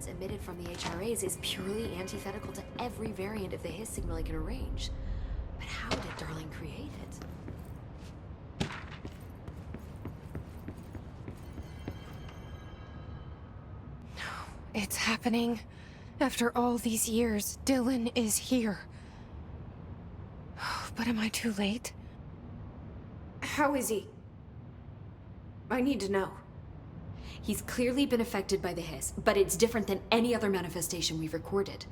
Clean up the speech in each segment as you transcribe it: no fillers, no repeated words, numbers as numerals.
interference emitted from the HRAs is purely antithetical to every variant of the Hiss signal I can arrange. But how did Darling create it? It's happening. After all these years, Dylan is here. But am I too late? How is he? I need to know. He's clearly been affected by the Hiss, but it's different than any other manifestation we've recorded.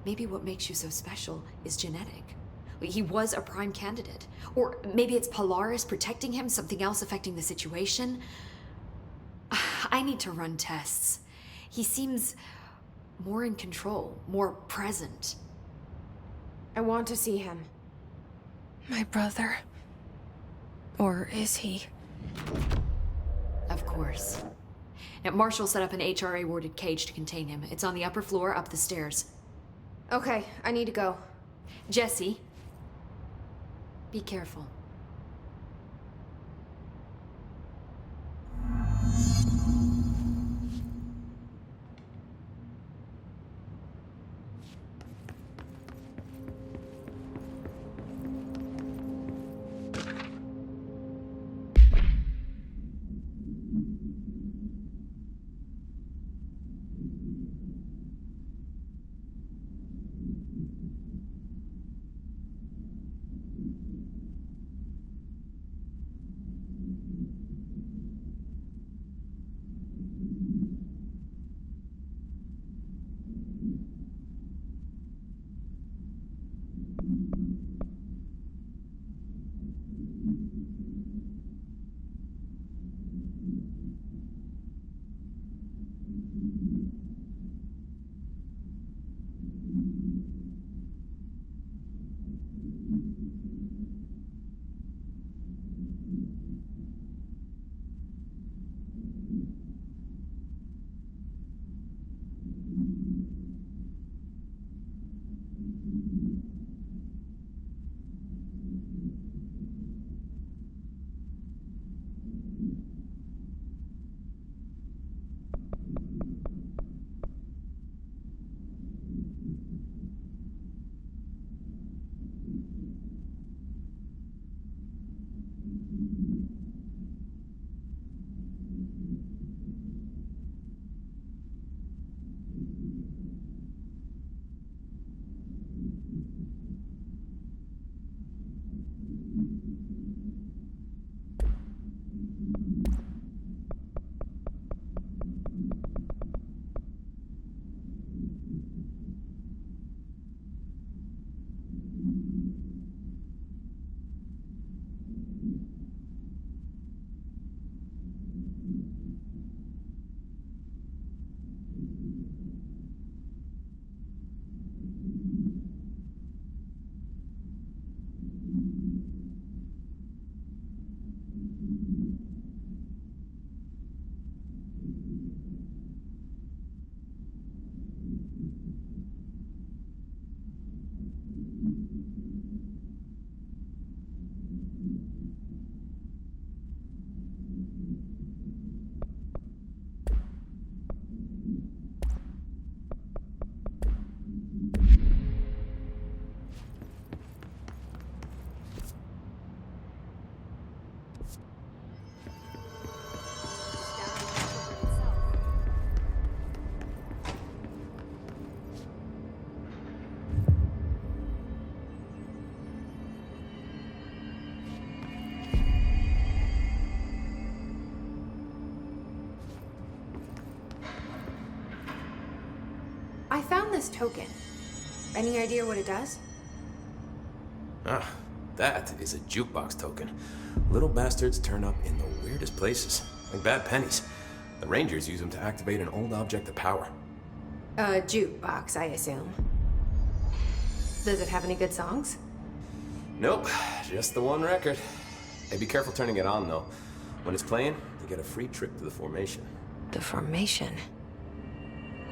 Maybe what makes you so special is genetic. He was a prime candidate. Or maybe it's Polaris protecting him, something else affecting the situation. I need to run tests. He seems more in control, more present. I want to see him. My brother. Or is he? Of course. Now, Marshall set up an HRA-warded cage to contain him. It's on the upper floor, up the stairs. Okay, I need to go. Jesse, be careful. I found this token. Any idea what it does? Ah, that is a jukebox token. Little bastards turn up in the weirdest places, like bad pennies. The Rangers use them to activate an old object of power. A jukebox, I assume. Does it have any good songs? Nope, just the one record. Hey, be careful turning it on, though. When it's playing, you get a free trip to the formation. The formation?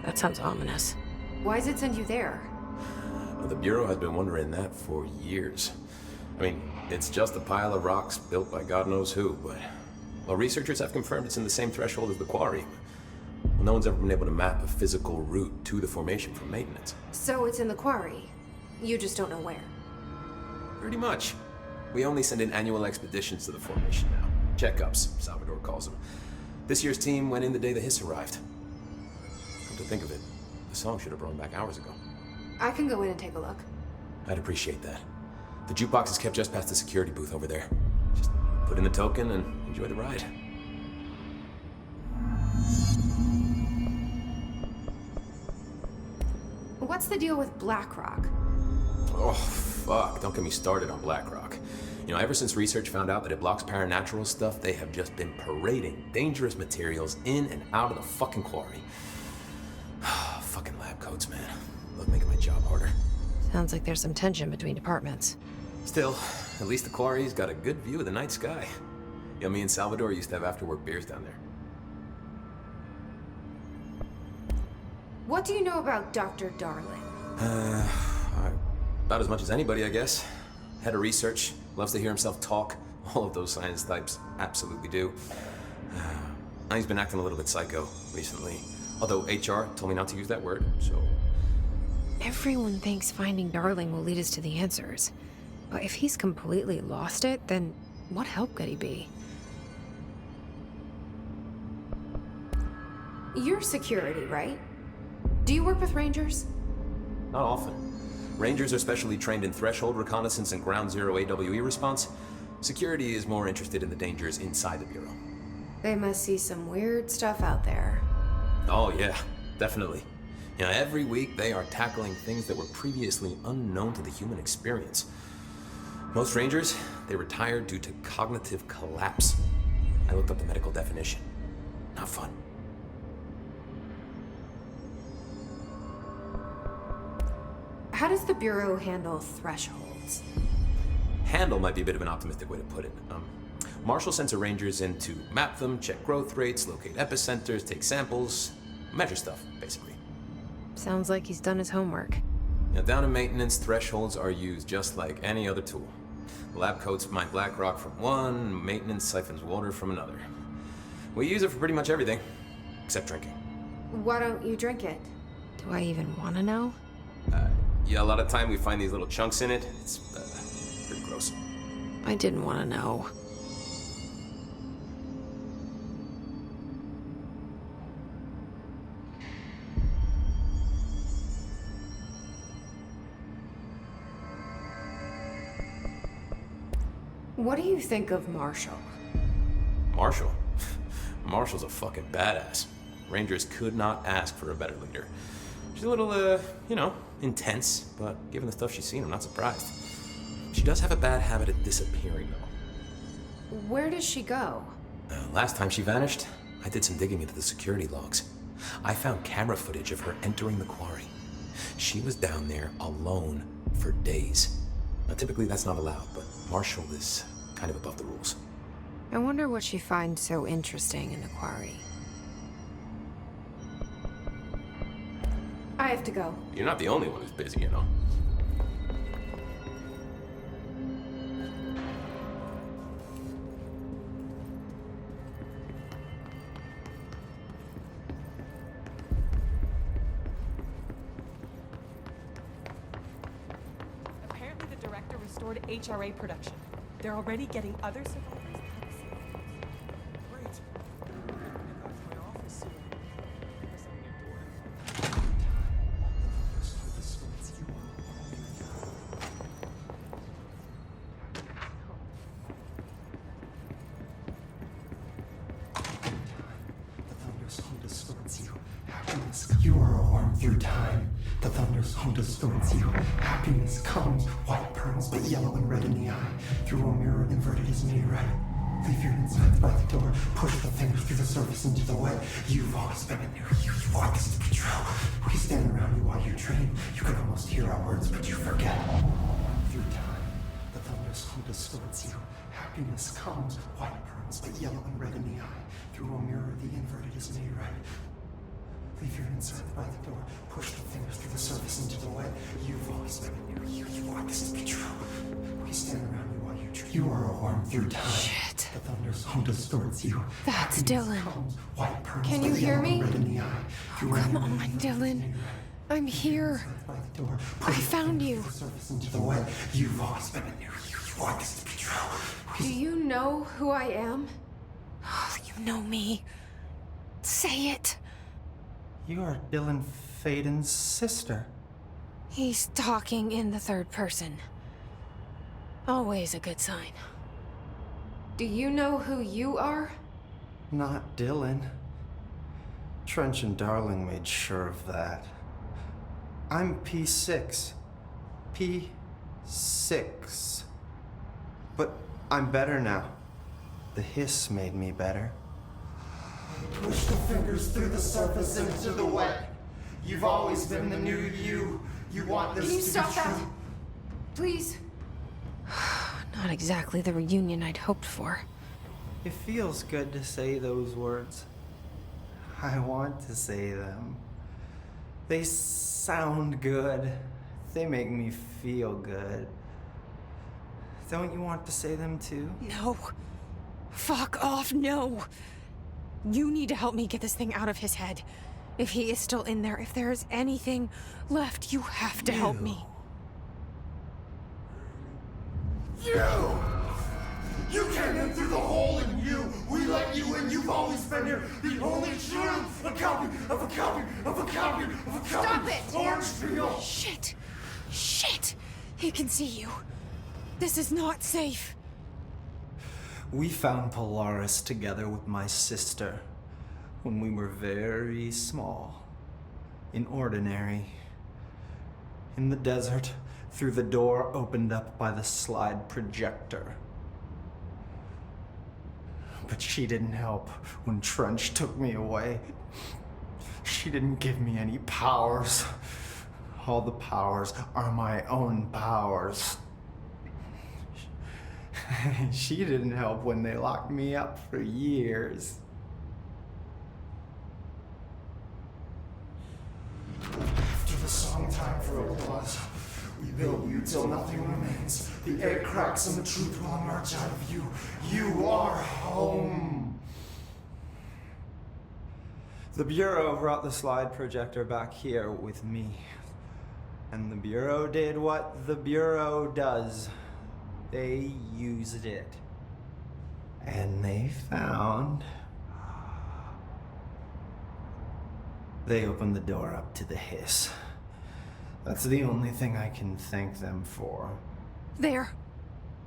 That sounds ominous. Why does it send you there? Well, the Bureau has been wondering that for years. I mean, it's just a pile of rocks built by God knows who, but... Well, researchers have confirmed it's in the same threshold as the quarry. Well, no one's ever been able to map a physical route to the formation from maintenance. So it's in the quarry. You just don't know where. Pretty much. We only send in annual expeditions to the formation now. Checkups, Salvador calls them. This year's team went in the day the hiss arrived. Come to think of it, the song should have brought back hours ago. I can go in and take a look. I'd appreciate that. The jukebox is kept just past the security booth over there. Just put in the token and enjoy the ride. What's the deal with BlackRock? Oh, fuck. Don't get me started on BlackRock. You know, ever since research found out that it blocks paranatural stuff, they have just been parading dangerous materials in and out of the fucking quarry. Fucking lab coats, man. Love making my job harder. Sounds like there's some tension between departments. Still, at least the quarry's got a good view of the night sky. You know, me and Salvador used to have after-work beers down there. What do you know about Dr. Darling? About as much as anybody, I guess. Head of research, loves to hear himself talk. All of those science types absolutely do. He's been acting a little bit psycho recently. Although HR told me not to use that word, so... Everyone thinks finding Darling will lead us to the answers. But if he's completely lost it, then what help could he be? You're security, right? Do you work with Rangers? Not often. Rangers are specially trained in threshold reconnaissance and ground zero AWE response. Security is more interested in the dangers inside the Bureau. They must see some weird stuff out there. Oh yeah, definitely. You know, every week they are tackling things that were previously unknown to the human experience. Most Rangers, they retire due to cognitive collapse. I looked up the medical definition. Not fun. How does the Bureau handle thresholds? Handle might be a bit of an optimistic way to put it. Marshall sends her Rangers in to map them, check growth rates, locate epicenters, take samples, measure stuff, basically. Sounds like he's done his homework. Now, down in maintenance, thresholds are used just like any other tool. Lab coats mine black rock from one, maintenance siphons water from another. We use it for pretty much everything, except drinking. Why don't you drink it? Do I even want to know? Yeah, a lot of time we find these little chunks in it. It's pretty gross. I didn't want to know. What do you think of Marshall? Marshall? Marshall's a fucking badass. Rangers could not ask for a better leader. She's a little, intense, but given the stuff she's seen, I'm not surprised. She does have a bad habit of disappearing, though. Where does she go? Last time she vanished, I did some digging into the security logs. I found camera footage of her entering the quarry. She was down there alone for days. Now, typically that's not allowed, but Marshall is kind of above the rules. I wonder what she finds so interesting in the quarry. I have to go. You're not the only one who's busy, you know. Apparently the director restored HRA production. They're already getting other survivors. Great. Back to my office soon. Guess I'm gonna get bored. You are a worm through time. The thunder's home distorts you. Happiness comes, white pearls, but yellow and red in the eye. Through a mirror inverted is made right. Leave your insides by the door. Push the fingers through the surface into the wet. You've always been in there. You want this to be true. We stand around you while you dream. You can almost hear our words, but you forget. Through time, the thunder's home distorts you. Happiness comes, white pearls, but yellow and red in the eye. Through a mirror, the inverted is made right. Leave your insides by the door. Push the fingers through the surface into the wet. You've always been in there. You want this to be true. We stand around you while you dream. You are a worm through time. Shit. The thunder's home distorts you. That's Happiness Dylan. comes, white pearls, Can but you hear yellow me? and red in the eye. Through Come a mirror on, Dylan. I'm here. by the door, I found you. the surface into the wet. You've always been a new you. You want this to be true. Do you know who I am? You know me. Say it. You are Dylan Faden's sister. He's talking in the third person. Always a good sign. Do you know who you are? Not Dylan. Trench and Darling made sure of that. I'm P6. P6. But I'm better now. The hiss made me better. Push the fingers through the surface into the wet. You've always been the new you. You want this Can you to stop be that? true. Please. Not exactly the reunion I'd hoped for. It feels good to say those words. I want to say them. They sound good. They make me feel good. Don't you want to say them too? No. Fuck off, no. You need to help me get this thing out of his head. If he is still in there, if there is anything left, you have to help me. You came in through the hole in you. We let you in. You've always been here. The only truth. A copy of a copy of a copy of a copy. Stop it! Orange peel. Shit. Shit. He can see you. This is not safe. We found Polaris together with my sister when we were very small, in Ordinary, in the desert, through the door opened up by the slide projector. But she didn't help when Trench took me away. She didn't give me any powers. All the powers are my own powers. She didn't help when they locked me up for years. After the song time for applause, we build you till nothing remains. The air cracks and the truth will emerge out of you. You are home. The Bureau brought the slide projector back here with me. And the Bureau did what the Bureau does. They used it. And they found... They opened the door up to the hiss. That's the only thing I can thank them for. There.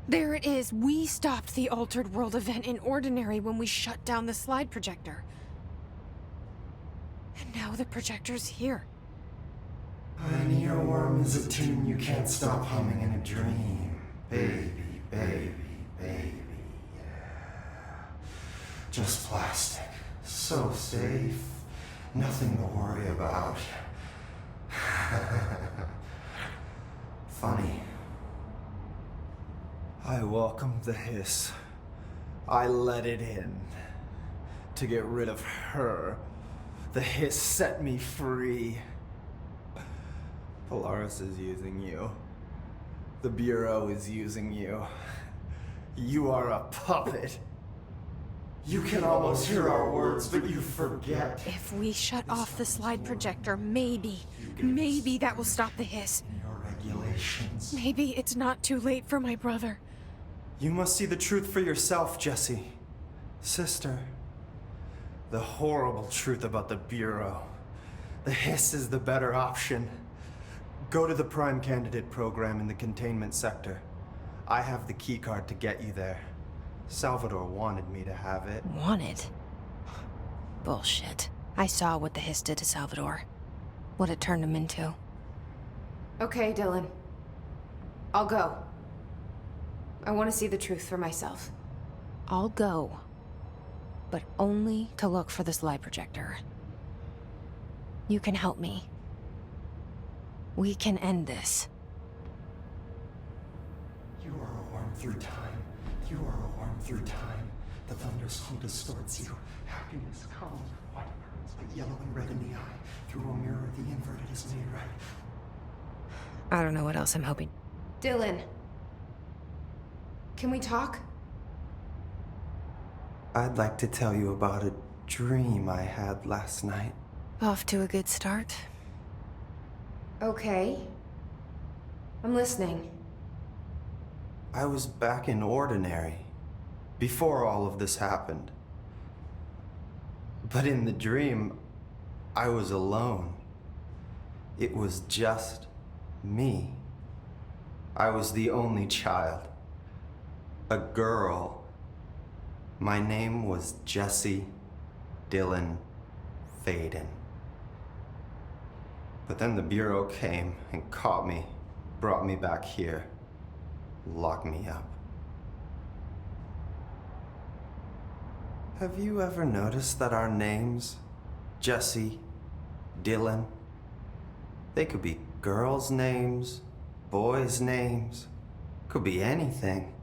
There it is. We stopped the Altered World event in Ordinary when we shut down the slide projector. And now the projector's here. An earworm is a tune you can't stop humming in a dream. Baby, baby, baby, yeah. Just plastic. So safe. Nothing to worry about. Funny. I welcomed the hiss. I let it in. To get rid of her. The hiss set me free. Polaris is using you. The Bureau is using you. You are a puppet. You can almost hear our words, but you forget. If we shut off the slide projector, maybe that will stop the hiss. Your regulations. Maybe it's not too late for my brother. You must see the truth for yourself, Jesse. Sister. The horrible truth about the Bureau. The hiss is the better option. Go to the Prime Candidate program in the containment sector. I have the keycard to get you there. Salvador wanted me to have it. Wanted? Bullshit. I saw what the hiss did to Salvador. What it turned him into. Okay, Dylan. I'll go. I want to see the truth for myself. I'll go. But only to look for the slide projector. You can help me. We can end this. You are a worm through time. You are a worm through time. The thunderstorm distorts you. Happiness comes. White pearls, but yellow and red in the eye. Through a mirror, the inverted is made right. I don't know what else I'm hoping. Dylan. Can we talk? I'd like to tell you about a dream I had last night. Off to a good start. Okay. I'm listening. I was back in Ordinary, before all of this happened. But in the dream, I was alone. It was just me. I was the only child. A girl. My name was Jesse Dylan Faden. But then the Bureau came and caught me, brought me back here, locked me up. Have you ever noticed that our names, Jesse, Dylan, they could be girls' names, boys' names, could be anything.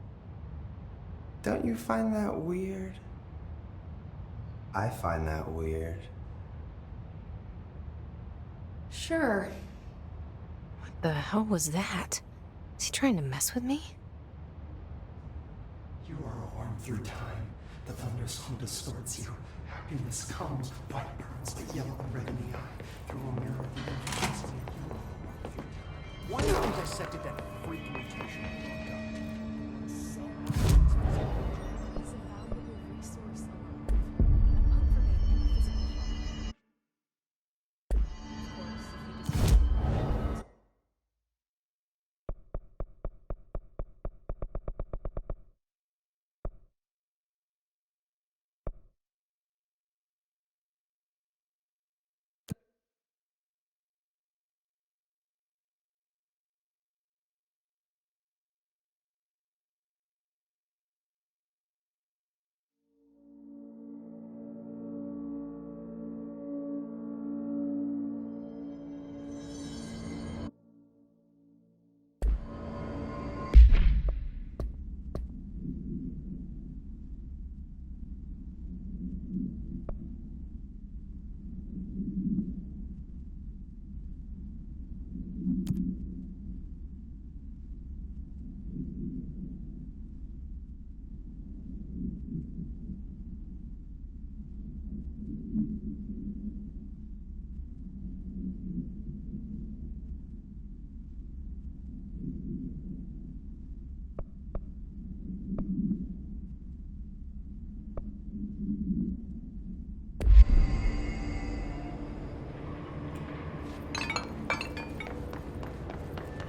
Don't you find that weird? I find that weird. Sure. What the hell was that? Is he trying to mess with me? You are a worm through time. The thunderstorm distorts you. Happiness comes, white burns, but yellow and red in the eye. Through a mirror, the images make you walk through time. Why haven't I dissected that freak mutation? He's a valuable resource. I'm up for making any physical harm. Of course, if he destroys.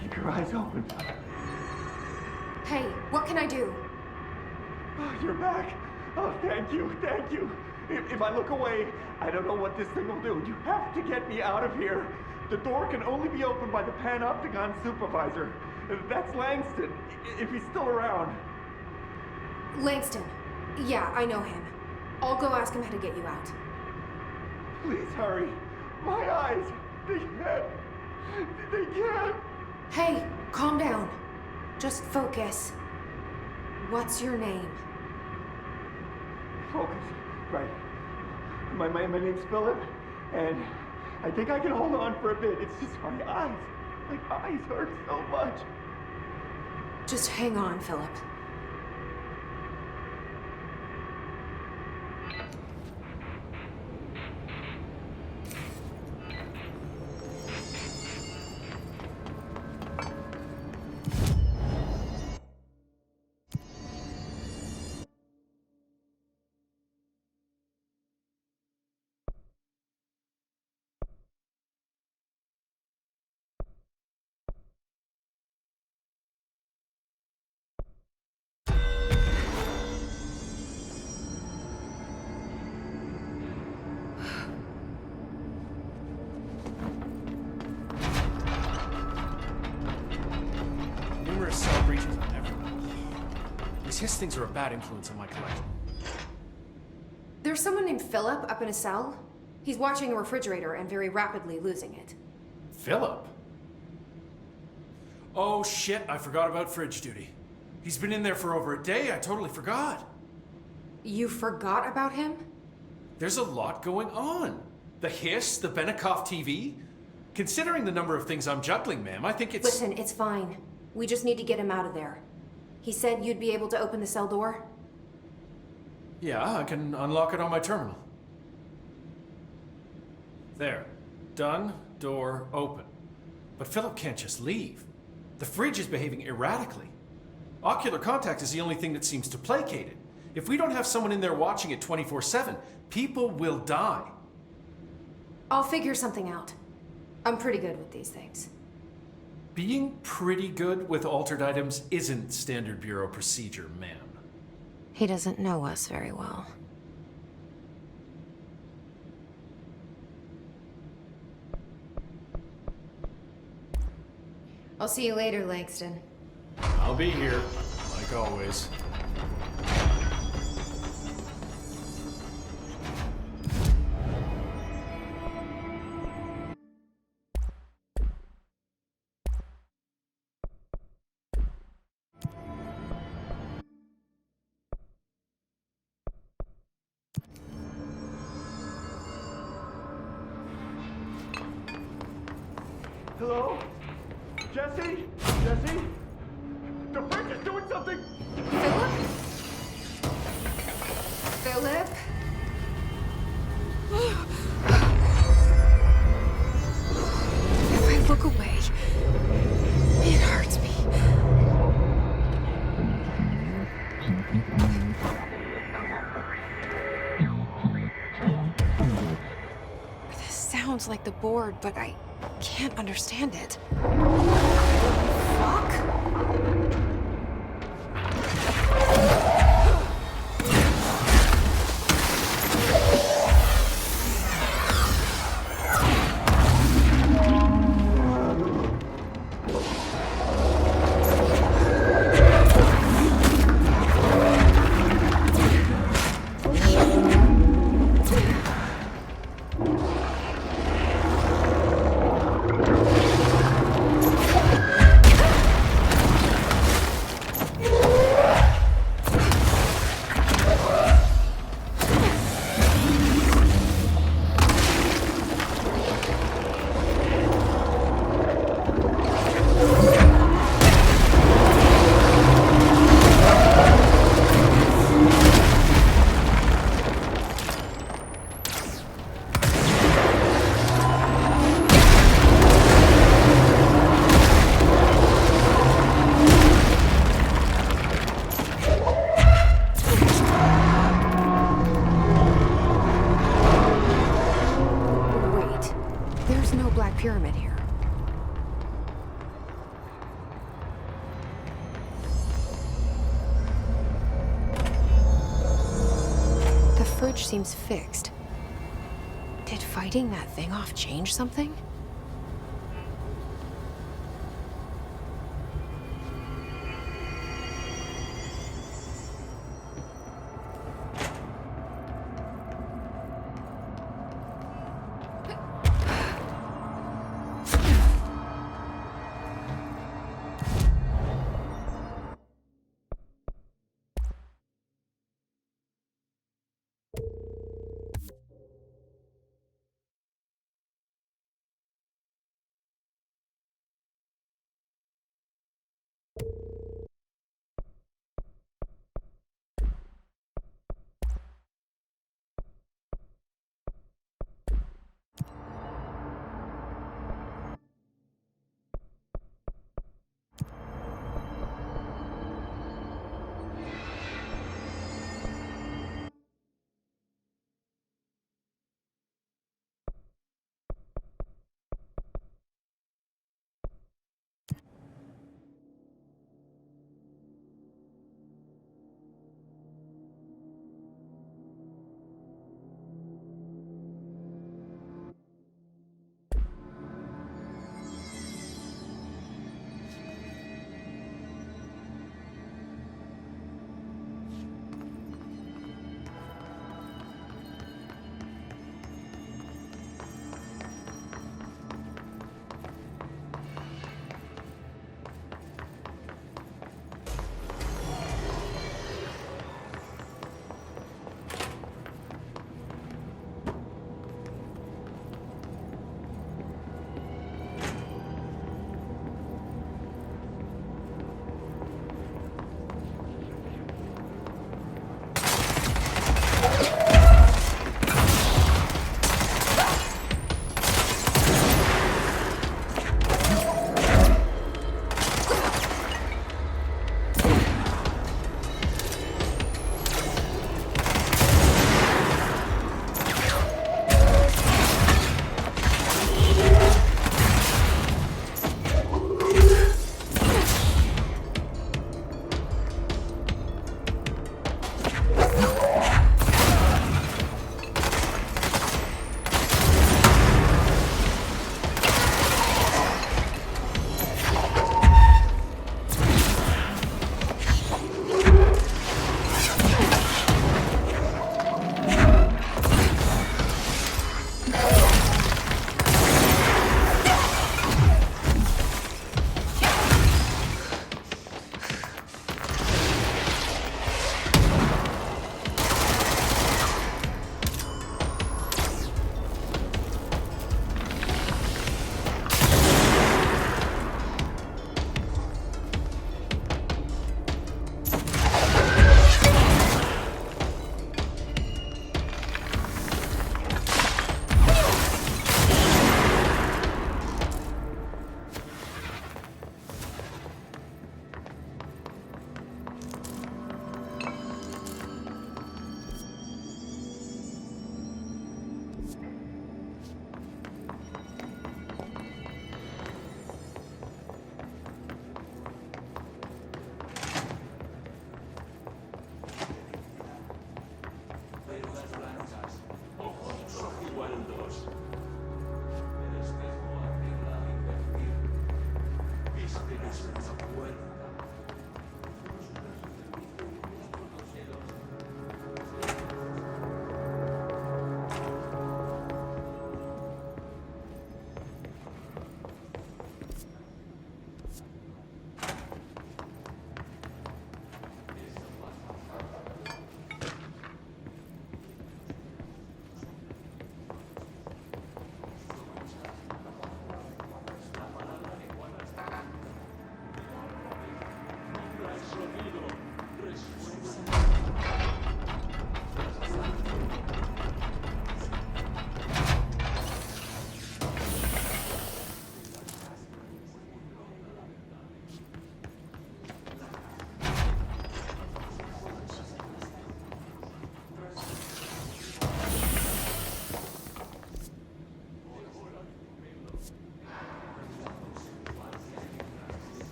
Keep your eyes open. Hey, what can I do? Oh, you're back. Oh, thank you, thank you. If I look away, I don't know what this thing will do. You have to get me out of here. The door can only be opened by the Panopticon supervisor. That's Langston, if he's still around. Langston. Yeah, I know him. I'll go ask him how to get you out. Please hurry. My eyes, they can't. Hey, calm down. Just focus. What's your name? Focus. Right. My name's Philip, and I think I can hold on for a bit. It's just my eyes. My eyes hurt so much. Just hang on, Philip. Numerous cell breaches on everyone. These hiss things are a bad influence on my collection. There's someone named Philip up in a cell. He's watching a refrigerator and very rapidly losing it. Philip? Oh shit, I forgot about fridge duty. He's been in there for over a day, I totally forgot. You forgot about him? There's a lot going on. The hiss, the Benikoff TV. Considering the number of things I'm juggling, ma'am, I think it's... Listen, it's fine. We just need to get him out of there. He said you'd be able to open the cell door? Yeah, I can unlock it on my terminal. There. Done. Door open. But Philip can't just leave. The fridge is behaving erratically. Ocular contact is the only thing that seems to placate it. If we don't have someone in there watching it 24/7, people will die. I'll figure something out. I'm pretty good with these things. Being pretty good with altered items isn't standard Bureau procedure, ma'am. He doesn't know us very well. I'll see you later, Langston. I'll be here, like always. Hello? Jesse? Jesse? The fridge is doing something! Philip? If I look away, it hurts me. This sounds like the board, but I can't understand it. Wait. There's no Black Pyramid here. The fridge seems fixed. Did fighting that thing off change something?